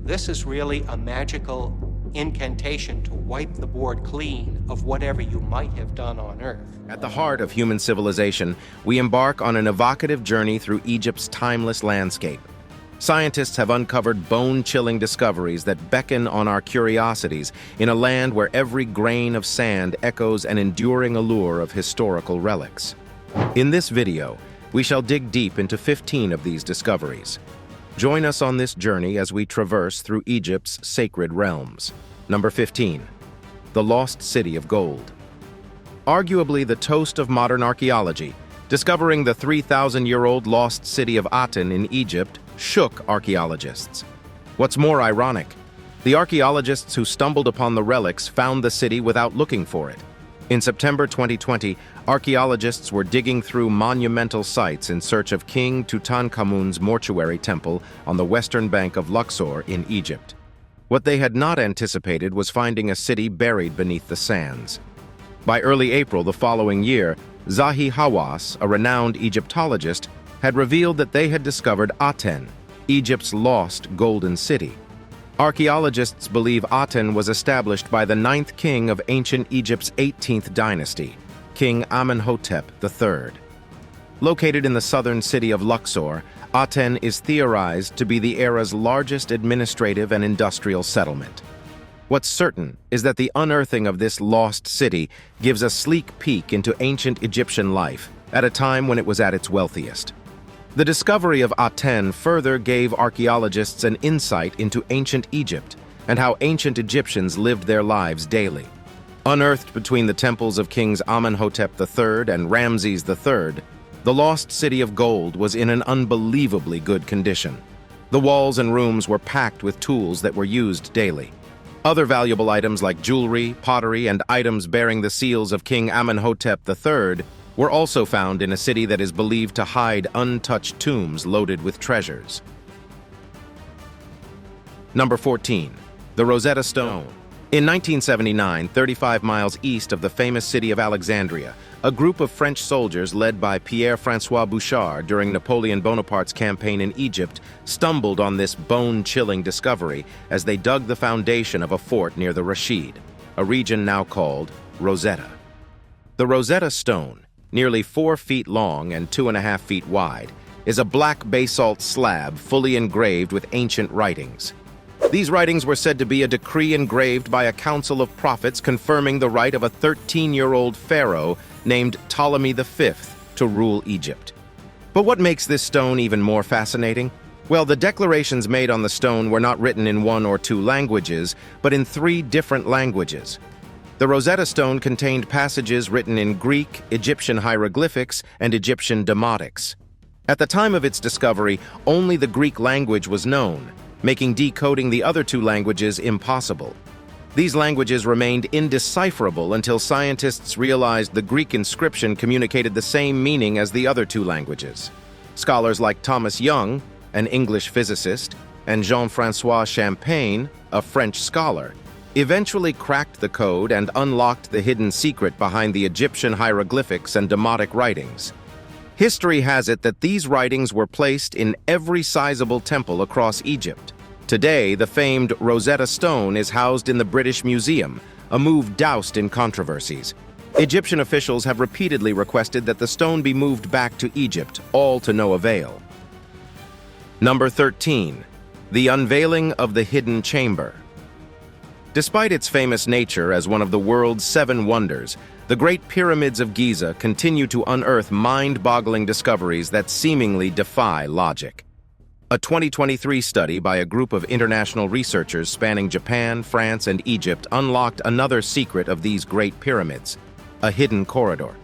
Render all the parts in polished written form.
This is really a magical incantation to wipe the board clean of whatever you might have done on Earth. At the heart of human civilization, we embark on an evocative journey through Egypt's timeless landscape. Scientists have uncovered bone-chilling discoveries that beckon on our curiosities in a land where every grain of sand echoes an enduring allure of historical relics. In this video, we shall dig deep into 15 of these discoveries. Join us on this journey as we traverse through Egypt's sacred realms. Number 15. The Lost City of Gold. Arguably the toast of modern archaeology, discovering the 3,000-year-old lost city of Aten in Egypt shook archaeologists. What's more ironic, the archaeologists who stumbled upon the relics found the city without looking for it. In September 2020, archaeologists were digging through monumental sites in search of King Tutankhamun's mortuary temple on the Western Bank of Luxor in Egypt. What they had not anticipated was finding a city buried beneath the sands. By early April the following year, Zahi Hawass, a renowned Egyptologist, had revealed that they had discovered Aten, Egypt's lost golden city. Archaeologists believe Aten was established by the 9th king of ancient Egypt's 18th dynasty, King Amenhotep the Third. Located in the southern city of Luxor, Aten is theorized to be the era's largest administrative and industrial settlement. What's certain is that the unearthing of this lost city gives a sleek peek into ancient Egyptian life at a time when it was at its wealthiest. The discovery of Aten further gave archaeologists an insight into ancient Egypt and how ancient Egyptians lived their lives daily. Unearthed between the temples of Kings Amenhotep the Third and Ramses the Third, the lost city of gold was in an unbelievably good condition. The walls and rooms were packed with tools that were used daily. Other valuable items like jewelry, pottery, and items bearing the seals of King Amenhotep the Third were also found in a city that is believed to hide untouched tombs loaded with treasures. Number 14. The Rosetta Stone. In 1979, 35 miles east of the famous city of Alexandria, a group of French soldiers led by Pierre-François Bouchard during Napoleon Bonaparte's campaign in Egypt stumbled on this bone-chilling discovery as they dug the foundation of a fort near the Rashid, a region now called Rosetta. The Rosetta Stone, nearly 4 feet long and 2.5 feet wide, is a black basalt slab fully engraved with ancient writings. These writings were said to be a decree engraved by a council of prophets confirming the right of a 13-year-old pharaoh named Ptolemy V to rule Egypt. But what makes this stone even more fascinating? Well, the declarations made on the stone were not written in 1 or 2 languages, but in 3 different languages. The Rosetta Stone contained passages written in Greek, Egyptian hieroglyphics, and Egyptian demotics. At the time of its discovery, only the Greek language was known, making decoding the other 2 languages impossible. These languages remained indecipherable until scientists realized the Greek inscription communicated the same meaning as the other 2 languages. Scholars like Thomas Young, an English physicist, and Jean-François Champagne, a French scholar, eventually cracked the code and unlocked the hidden secret behind the Egyptian hieroglyphics and demotic writings. History has it that these writings were placed in every sizable temple across Egypt. Today, the famed Rosetta Stone is housed in the British Museum, a move doused in controversies. Egyptian officials have repeatedly requested that the stone be moved back to Egypt, all to no avail. Number 13. The Unveiling of the Hidden Chamber. Despite its famous nature as one of the world's 7 wonders, the Great Pyramids of Giza continue to unearth mind-boggling discoveries that seemingly defy logic. A 2023 study by a group of international researchers spanning Japan, France, and Egypt unlocked another secret of these Great Pyramids, a hidden corridor.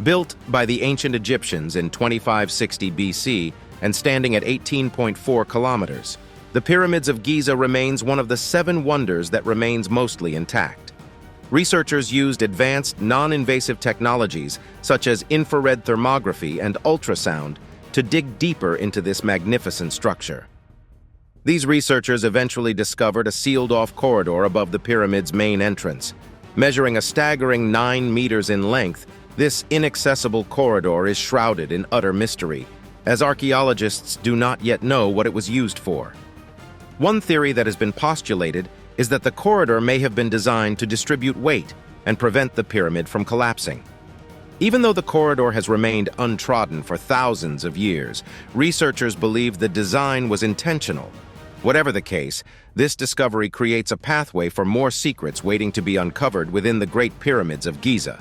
Built by the ancient Egyptians in 2560 BC and standing at 18.4 kilometers, the Pyramids of Giza remains one of the 7 wonders that remains mostly intact. Researchers used advanced, non-invasive technologies such as infrared thermography and ultrasound to dig deeper into this magnificent structure. These researchers eventually discovered a sealed-off corridor above the pyramid's main entrance. Measuring a staggering 9 meters in length, this inaccessible corridor is shrouded in utter mystery, as archaeologists do not yet know what it was used for. One theory that has been postulated is that the corridor may have been designed to distribute weight and prevent the pyramid from collapsing. Even though the corridor has remained untrodden for thousands of years, researchers believe the design was intentional. Whatever the case, this discovery creates a pathway for more secrets waiting to be uncovered within the Great Pyramids of Giza.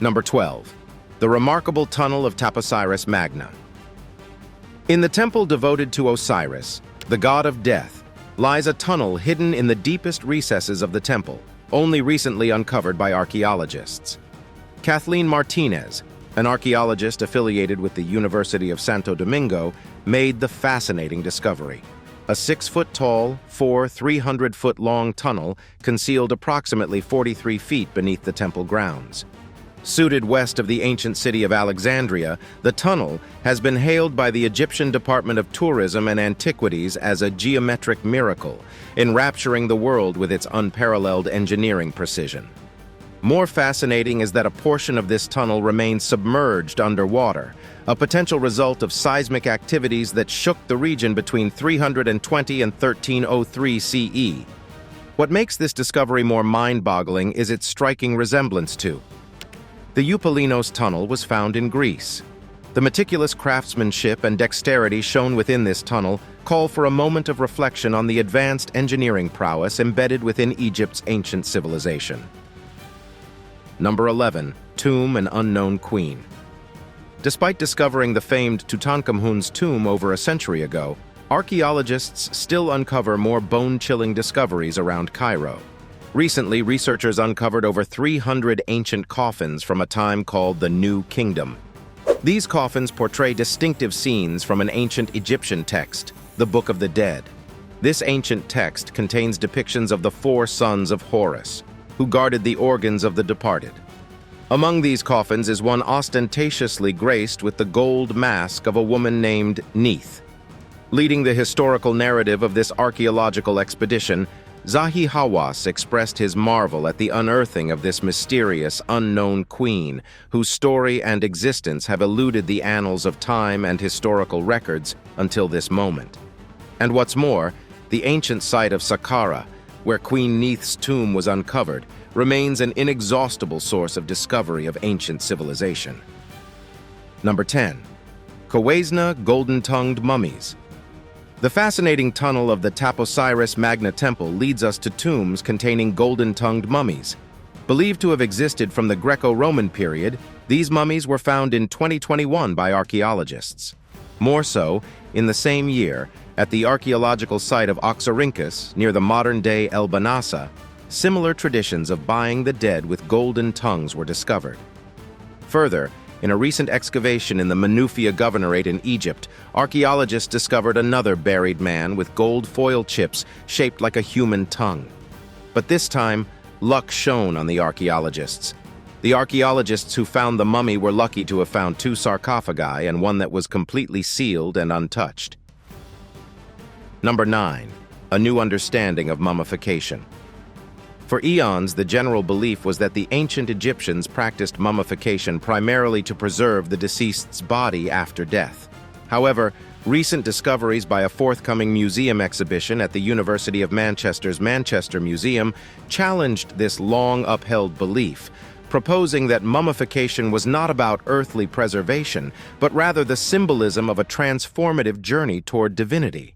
Number 12. The remarkable tunnel of Taposiris Magna. In the temple devoted to Osiris, the god of death, lies a tunnel hidden in the deepest recesses of the temple, only recently uncovered by archaeologists. Kathleen Martinez, an archaeologist affiliated with the University of Santo Domingo, made the fascinating discovery. A 6-foot-tall, 300-foot-long tunnel concealed approximately 43 feet beneath the temple grounds. Suited west of the ancient city of Alexandria, the tunnel has been hailed by the Egyptian Department of Tourism and Antiquities as a geometric miracle, enrapturing the world with its unparalleled engineering precision. More fascinating is that a portion of this tunnel remains submerged underwater, a potential result of seismic activities that shook the region between 320 and 1303 CE. What makes this discovery more mind-boggling is its striking resemblance to the Eupalinos tunnel was found in Greece. The meticulous craftsmanship and dexterity shown within this tunnel call for a moment of reflection on the advanced engineering prowess embedded within Egypt's ancient civilization. Number 11. Tomb and Unknown Queen. Despite discovering the famed Tutankhamun's tomb over a century ago, archaeologists still uncover more bone-chilling discoveries around Cairo. Recently, researchers uncovered over 300 ancient coffins from a time called the New Kingdom. These coffins portray distinctive scenes from an ancient Egyptian text, the Book of the Dead. This ancient text contains depictions of the 4 sons of Horus, who guarded the organs of the departed. Among these coffins is one ostentatiously graced with the gold mask of a woman named Neith. Leading the historical narrative of this archaeological expedition, Zahi Hawass expressed his marvel at the unearthing of this mysterious, unknown queen, whose story and existence have eluded the annals of time and historical records until this moment. And what's more, the ancient site of Saqqara, where Queen Neith's tomb was uncovered, remains an inexhaustible source of discovery of ancient civilization. Number 10. Kawesna Golden-Tongued Mummies. The fascinating tunnel of the Taposiris Magna Temple leads us to tombs containing golden-tongued mummies. Believed to have existed from the Greco-Roman period, these mummies were found in 2021 by archaeologists. More so, in the same year, at the archaeological site of Oxyrhynchus, near the modern-day El Banasa, similar traditions of buying the dead with golden tongues were discovered. Further, in a recent excavation in the Menufia Governorate in Egypt, archaeologists discovered another buried man with gold foil chips shaped like a human tongue. But this time, luck shone on the archaeologists. The archaeologists who found the mummy were lucky to have found 2 sarcophagi and one that was completely sealed and untouched. Number 9. A New Understanding of Mummification. For eons, the general belief was that the ancient Egyptians practiced mummification primarily to preserve the deceased's body after death. However, recent discoveries by a forthcoming museum exhibition at the University of Manchester's Manchester Museum challenged this long-upheld belief, proposing that mummification was not about earthly preservation, but rather the symbolism of a transformative journey toward divinity.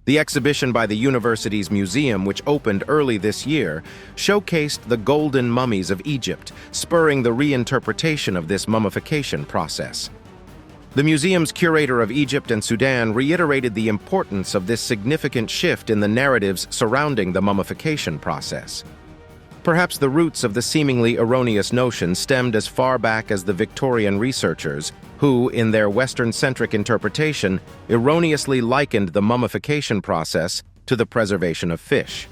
The exhibition by the university's museum, which opened early this year, showcased the golden mummies of Egypt, spurring the reinterpretation of this mummification process. The museum's curator of Egypt and Sudan reiterated the importance of this significant shift in the narratives surrounding the mummification process. Perhaps the roots of the seemingly erroneous notion stemmed as far back as the Victorian researchers, who, in their Western-centric interpretation, erroneously likened the mummification process to the preservation of fish.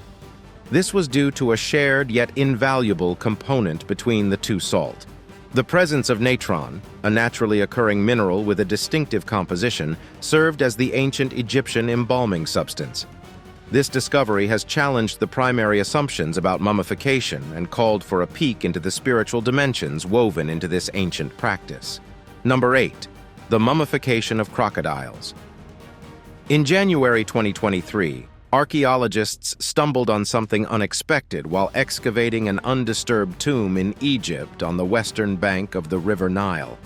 This was due to a shared yet invaluable component between the two salts. The presence of natron, a naturally occurring mineral with a distinctive composition, served as the ancient Egyptian embalming substance. This discovery has challenged the primary assumptions about mummification and called for a peek into the spiritual dimensions woven into this ancient practice. Number 8. The Mummification of Crocodiles. In January 2023, archaeologists stumbled on something unexpected while excavating an undisturbed tomb in Egypt on the western bank of the River Nile.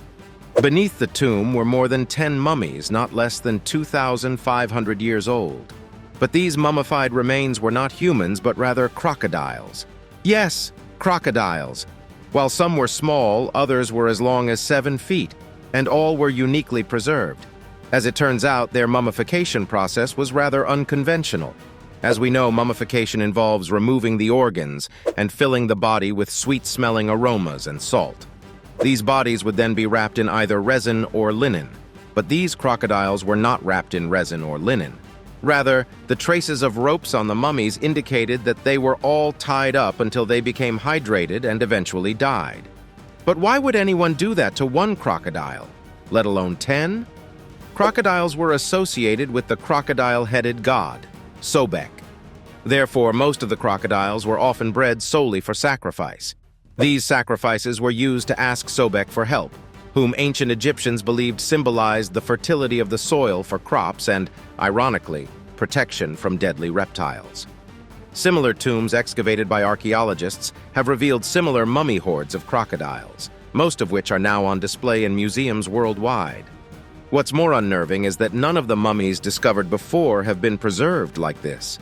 Beneath the tomb were more than 10 mummies, not less than 2,500 years old. But these mummified remains were not humans, but rather crocodiles. Yes, crocodiles. While some were small, others were as long as 7 feet, and all were uniquely preserved. As it turns out, their mummification process was rather unconventional. As we know, mummification involves removing the organs and filling the body with sweet-smelling aromas and salt. These bodies would then be wrapped in either resin or linen. But these crocodiles were not wrapped in resin or linen. Rather, the traces of ropes on the mummies indicated that they were all tied up until they became hydrated and eventually died. But why would anyone do that to one crocodile, let alone 10? Crocodiles were associated with the crocodile-headed god, Sobek. Therefore, most of the crocodiles were often bred solely for sacrifice. These sacrifices were used to ask Sobek for help, whom ancient Egyptians believed symbolized the fertility of the soil for crops and, ironically, protection from deadly reptiles. Similar tombs excavated by archaeologists have revealed similar mummy hordes of crocodiles, most of which are now on display in museums worldwide. What's more unnerving is that none of the mummies discovered before have been preserved like this.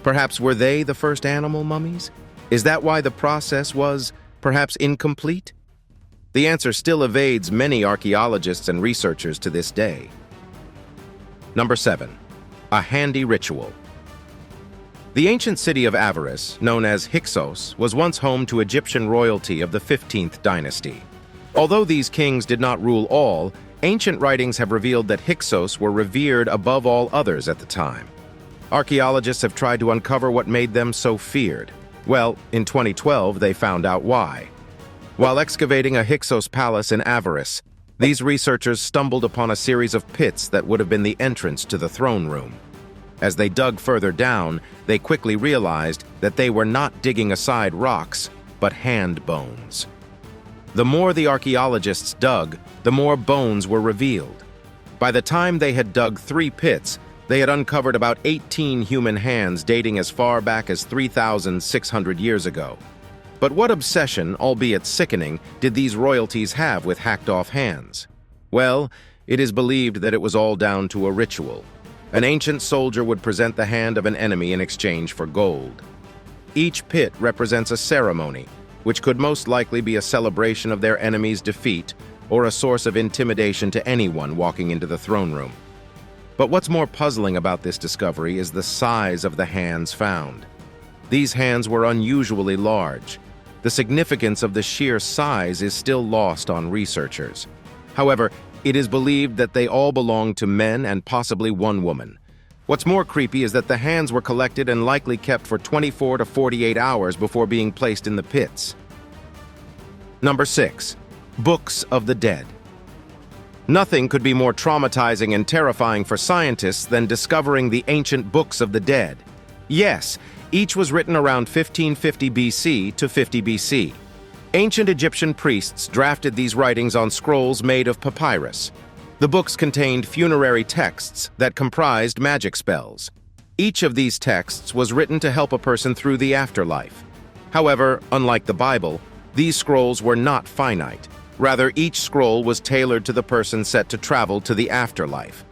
Perhaps were they the first animal mummies? Is that why the process was, perhaps, incomplete? The answer still evades many archaeologists and researchers to this day. Number 7. A handy ritual. The ancient city of Avaris, known as Hyksos, was once home to Egyptian royalty of the 15th dynasty. Although these kings did not rule all, ancient writings have revealed that Hyksos were revered above all others at the time. Archaeologists have tried to uncover what made them so feared. Well, in 2012, they found out why. While excavating a Hyksos palace in Avaris, these researchers stumbled upon a series of pits that would have been the entrance to the throne room. As they dug further down, they quickly realized that they were not digging aside rocks, but hand bones. The more the archaeologists dug, the more bones were revealed. By the time they had dug 3 pits, they had uncovered about 18 human hands dating as far back as 3,600 years ago. But what obsession, albeit sickening, did these royalties have with hacked-off hands? Well, it is believed that it was all down to a ritual. An ancient soldier would present the hand of an enemy in exchange for gold. Each pit represents a ceremony, which could most likely be a celebration of their enemy's defeat or a source of intimidation to anyone walking into the throne room. But what's more puzzling about this discovery is the size of the hands found. These hands were unusually large. The significance of the sheer size is still lost on researchers. However, it is believed that they all belonged to men and possibly one woman. What's more creepy is that the hands were collected and likely kept for 24 to 48 hours before being placed in the pits. Number 6. Books of the Dead. Nothing could be more traumatizing and terrifying for scientists than discovering the ancient books of the dead. Yes, each was written around 1550 BC to 50 BC. Ancient Egyptian priests drafted these writings on scrolls made of papyrus. The books contained funerary texts that comprised magic spells. Each of these texts was written to help a person through the afterlife. However, unlike the Bible, these scrolls were not finite. Rather, each scroll was tailored to the person set to travel to the afterlife.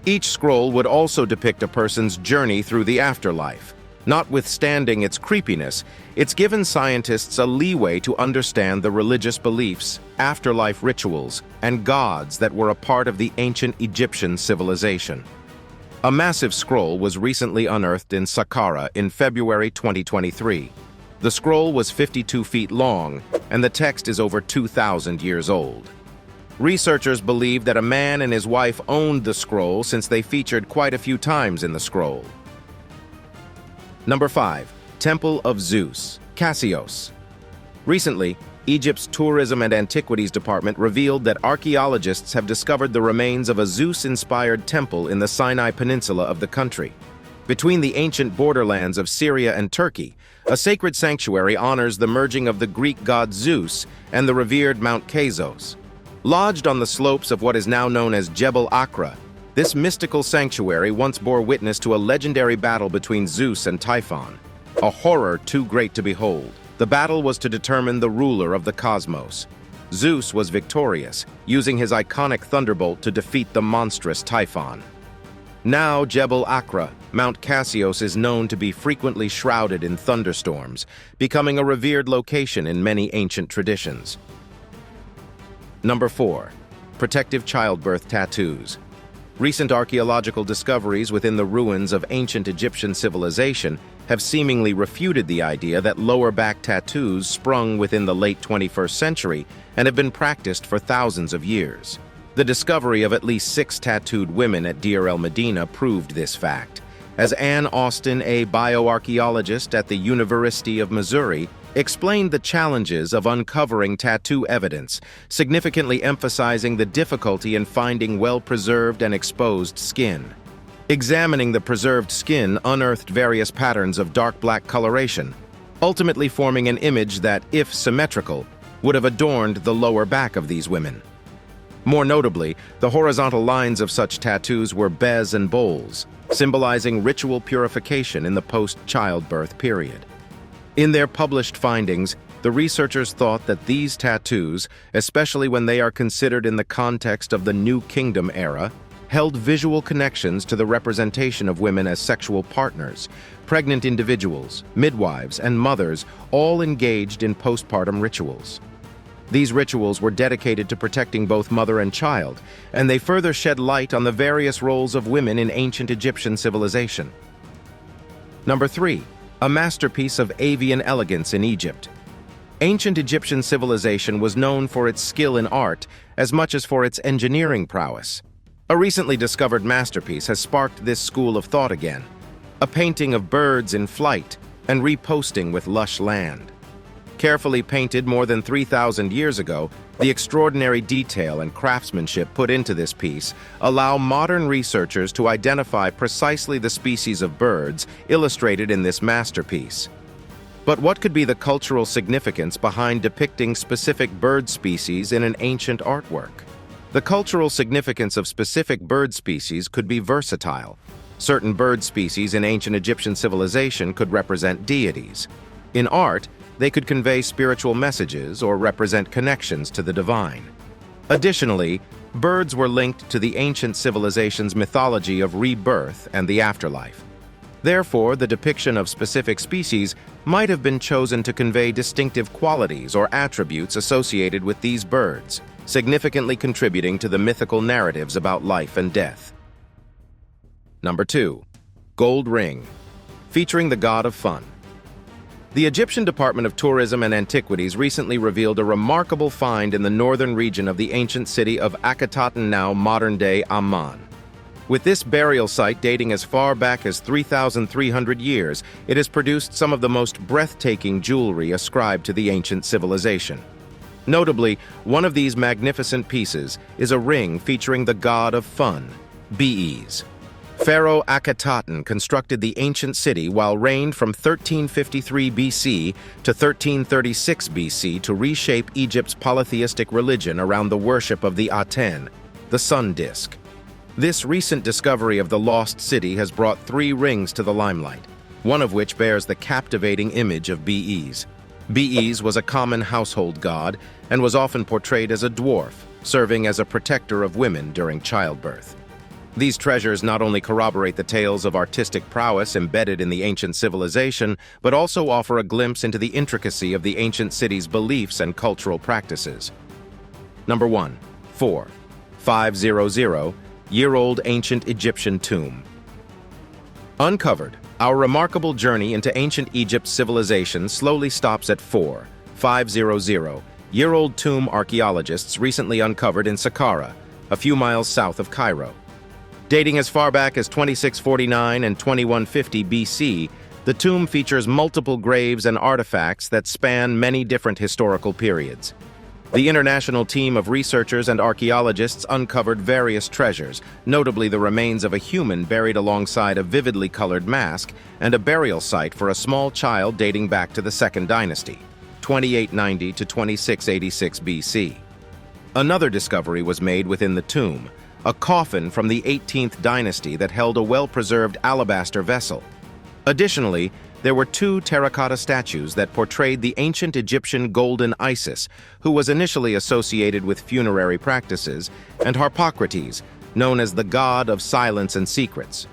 Each scroll would also depict a person's journey through the afterlife. Notwithstanding its creepiness, it's given scientists a leeway to understand the religious beliefs, afterlife rituals, and gods that were a part of the ancient Egyptian civilization. A massive scroll was recently unearthed in Saqqara in February 2023. The scroll was 52 feet long, and the text is over 2,000 years old. Researchers believe that a man and his wife owned the scroll since they featured quite a few times in the scroll. Number 5. Temple of Zeus, Cassios. Recently, Egypt's Tourism and Antiquities Department revealed that archaeologists have discovered the remains of a Zeus-inspired temple in the Sinai Peninsula of the country. Between the ancient borderlands of Syria and Turkey, a sacred sanctuary honors the merging of the Greek god Zeus and the revered Mount Kazos. Lodged on the slopes of what is now known as Jebel Akra, This mystical sanctuary once bore witness to a legendary battle between Zeus and Typhon, a horror too great to behold. The battle was to determine the ruler of the cosmos. Zeus was victorious, using his iconic thunderbolt to defeat the monstrous Typhon. Now Jebel Akra, Mount Cassios, is known to be frequently shrouded in thunderstorms, becoming a revered location in many ancient traditions. Number 4. Protective childbirth tattoos. Recent archaeological discoveries within the ruins of ancient Egyptian civilization have seemingly refuted the idea that lower back tattoos sprung within the late 21st century and have been practiced for thousands of years. The discovery of at least 6 tattooed women at Deir el-Medina proved this fact, as Ann Austin, a bioarchaeologist at the University of Missouri, explained the challenges of uncovering tattoo evidence, significantly emphasizing the difficulty in finding well-preserved and exposed skin. Examining the preserved skin unearthed various patterns of dark black coloration, ultimately forming an image that, if symmetrical, would have adorned the lower back of these women. More notably, the horizontal lines of such tattoos were bez and bowls, symbolizing ritual purification in the post-childbirth period. In their published findings, the researchers thought that these tattoos, especially when they are considered in the context of the New Kingdom era, held visual connections to the representation of women as sexual partners, pregnant individuals, midwives, and mothers, all engaged in postpartum rituals. These rituals were dedicated to protecting both mother and child, and they further shed light on the various roles of women in ancient Egyptian civilization. Number 3. A masterpiece of avian elegance in Egypt. Ancient Egyptian civilization was known for its skill in art as much as for its engineering prowess. A recently discovered masterpiece has sparked this school of thought again, a painting of birds in flight and reposting with lush land. Carefully painted more than 3,000 years ago, the extraordinary detail and craftsmanship put into this piece allow modern researchers to identify precisely the species of birds illustrated in this masterpiece. But what could be the cultural significance behind depicting specific bird species in an ancient artwork? The cultural significance of specific bird species could be versatile. Certain bird species in ancient Egyptian civilization could represent deities. In art, they could convey spiritual messages or represent connections to the divine. Additionally, birds were linked to the ancient civilization's mythology of rebirth and the afterlife. Therefore, the depiction of specific species might have been chosen to convey distinctive qualities or attributes associated with these birds, significantly contributing to the mythical narratives about life and death. Number 2. Gold ring, featuring the god of fun. The Egyptian Department of Tourism and Antiquities recently revealed a remarkable find in the northern region of the ancient city of Akhetaten, now modern-day Amman. With this burial site dating as far back as 3,300 years, it has produced some of the most breathtaking jewelry ascribed to the ancient civilization. Notably, one of these magnificent pieces is a ring featuring the god of fun, Bees. Pharaoh Akhetaten constructed the ancient city while reigned from 1353 BC to 1336 BC to reshape Egypt's polytheistic religion around the worship of the Aten, the sun disk. This recent discovery of the lost city has brought 3 rings to the limelight, one of which bears the captivating image of Bees. Bees was a common household god and was often portrayed as a dwarf, serving as a protector of women during childbirth. These treasures not only corroborate the tales of artistic prowess embedded in the ancient civilization, but also offer a glimpse into the intricacy of the ancient city's beliefs and cultural practices. Number 1. 4. 500-year-old ancient Egyptian tomb. Uncovered, our remarkable journey into ancient Egypt's civilization slowly stops at 4. 500-year-old tomb archaeologists recently uncovered in Saqqara, a few miles south of Cairo. Dating as far back as 2649 and 2150 BC, the tomb features multiple graves and artifacts that span many different historical periods. The international team of researchers and archaeologists uncovered various treasures, notably the remains of a human buried alongside a vividly colored mask and a burial site for a small child dating back to the Second Dynasty, 2890 to 2686 BC. Another discovery was made within the tomb, a coffin from the 18th dynasty that held a well-preserved alabaster vessel. Additionally, there were 2 terracotta statues that portrayed the ancient Egyptian golden Isis, who was initially associated with funerary practices, and Harpocrates, known as the god of silence and secrets.